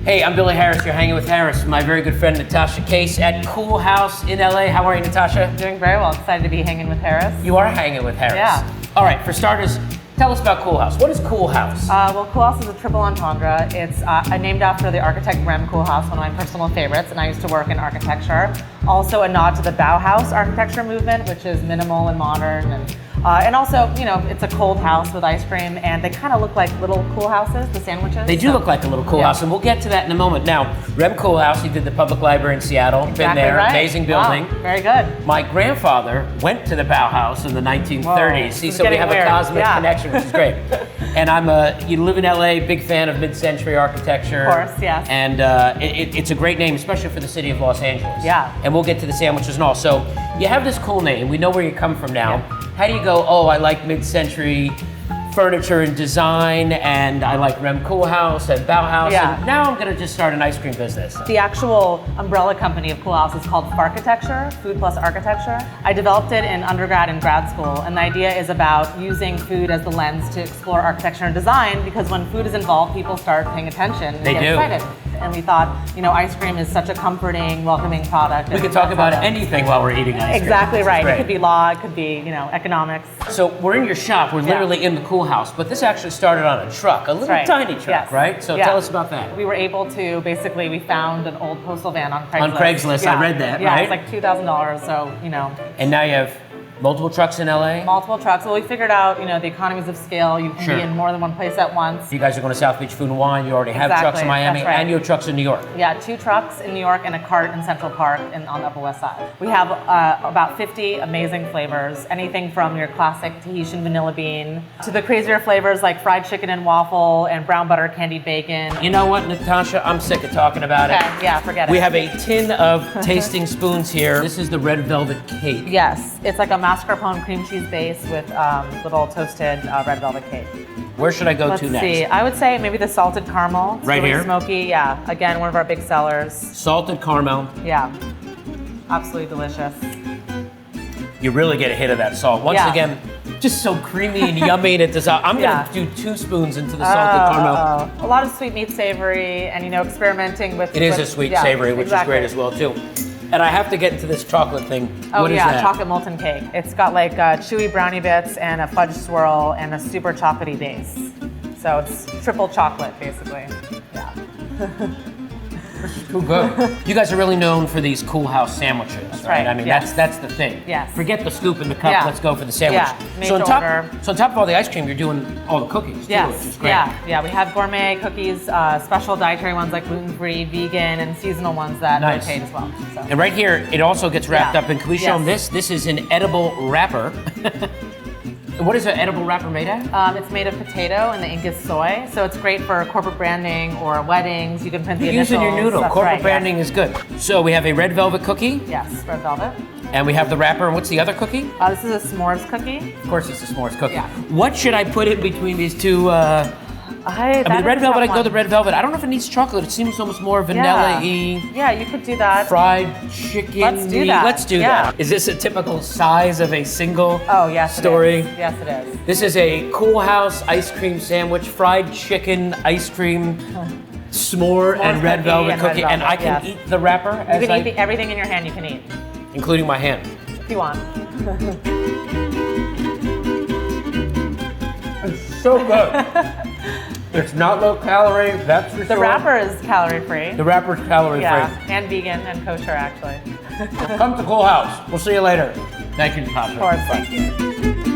Hey, I'm Billy Harris. You're hanging with Harris, my very good friend Natasha Case at Coolhaus in LA. How are you, Natasha? Doing very well. Excited to be hanging with Harris. You are hanging with Harris. Yeah. All right, for starters, tell us about Coolhaus. What is Coolhaus? Well, Coolhaus is a triple entendre. It's named after the architect Rem Coolhaus, one of my personal favorites, and I used to work in architecture. Also a nod to the Bauhaus architecture movement, which is minimal and modern, and also, you know, it's a cold house with ice cream, and they kind of look like little cool houses, the sandwiches. They do look like a little Coolhaus, and we'll get to that in a moment. Now, Rem Coolhaus, he did the public library in Seattle. Exactly Been there, right. amazing building. Wow, very good. My grandfather went to the Bauhaus in the 1930s. See, so we have a cosmic connection, which is great. And you live in LA, big fan of mid-century architecture. Of course, yes. And it's a great name, especially for the city of Los Angeles. Yeah. And we'll get to the sandwiches and all. So you have this cool name. We know where you come from now. Yeah. How do you go, oh, I like mid-century furniture and design, and I like Rem Coolhaus and Bauhaus, and now I'm gonna just start an ice cream business? The actual umbrella company of Coolhaus is called Farchitecture, Food Plus Architecture. I developed it in undergrad and grad school, and the idea is about using food as the lens to explore architecture and design, because when food is involved, people start paying attention and get excited. And we thought, you know, ice cream is such a comforting, welcoming product. We could talk about anything while we're eating ice cream. Exactly right. It could be law, it could be, you know, economics. So we're in your shop, we're literally in the Coolhaus, but this actually started on a truck, a little tiny truck, right? So tell us about that. We were able to, basically, we found an old postal van on Craigslist. On Craigslist, I read that, right? Yeah, it's like $2,000, so, you know. And now you have multiple trucks in LA? Multiple trucks. Well, we figured out, you know, the economies of scale. You can be in more than one place at once. You guys are going to South Beach Food and Wine. You already have trucks in Miami, and you have trucks in New York. Yeah, 2 trucks in New York and a cart in Central Park on the Upper West Side. We have about 50 amazing flavors, anything from your classic Tahitian vanilla bean to the crazier flavors like fried chicken and waffle and brown butter candied bacon. You know what, Natasha? I'm sick of talking about it. Yeah, forget it. We have a tin of tasting spoons here. This is the red velvet cake. Yes, it's like a mascarpone cream cheese base with little toasted red velvet cake. Where should I go to next? Let's see. I would say maybe the salted caramel. It's really here? Smoky, yeah. Again, one of our big sellers. Salted caramel. Yeah. Absolutely delicious. You really get a hit of that salt. Once again, just so creamy and yummy and it dissolves. I'm going to do 2 spoons into the salted caramel. A lot of sweet meat savory and, you know, experimenting with... It is a sweet savory, which is great as well, too. And I have to get into this chocolate thing. What is that? Chocolate molten cake. It's got like chewy brownie bits and a fudge swirl and a super chocolatey base. So it's triple chocolate, basically. Yeah. Too good. You guys are really known for these Coolhaus sandwiches, right? I mean, that's the thing. Yes. Forget the scoop in the cup. Let's go for the sandwich. So on top of all the ice cream, you're doing all the cookies too, which is great. Yeah. We have gourmet cookies, special dietary ones like gluten-free, vegan, and seasonal ones that rotate as well. So. And right here, it also gets wrapped up. And can we show them this? This is an edible wrapper. What is an edible wrapper made of? It's made of potato and the ink is soy, so it's great for corporate branding or weddings. You can print the initials. Use in your noodle. Corporate branding is good. So we have a red velvet cookie. Yes, red velvet. And we have the wrapper. And what's the other cookie? This is a s'mores cookie. Of course, it's a s'mores cookie. Yeah. What should I put in between these two? I mean, the red velvet, I can go the red velvet. I don't know if it needs chocolate. It seems almost more vanilla-y. Yeah, you could do that. Fried chicken. Let's do that. Let's do that. Is this a typical size of a single story? Yes, it is. This is a Coolhaus ice cream sandwich, fried chicken, ice cream, s'more and red velvet cookie. And I can eat the wrapper? You can eat everything in your hand you can eat. Including my hand? If you want. It's so good. It's not low calorie, that's for sure. The wrapper is calorie free. The wrapper is calorie free. And vegan and kosher, actually. Come to Coolhaus. We'll see you later. Thank you, Natasha. Of course, thank you.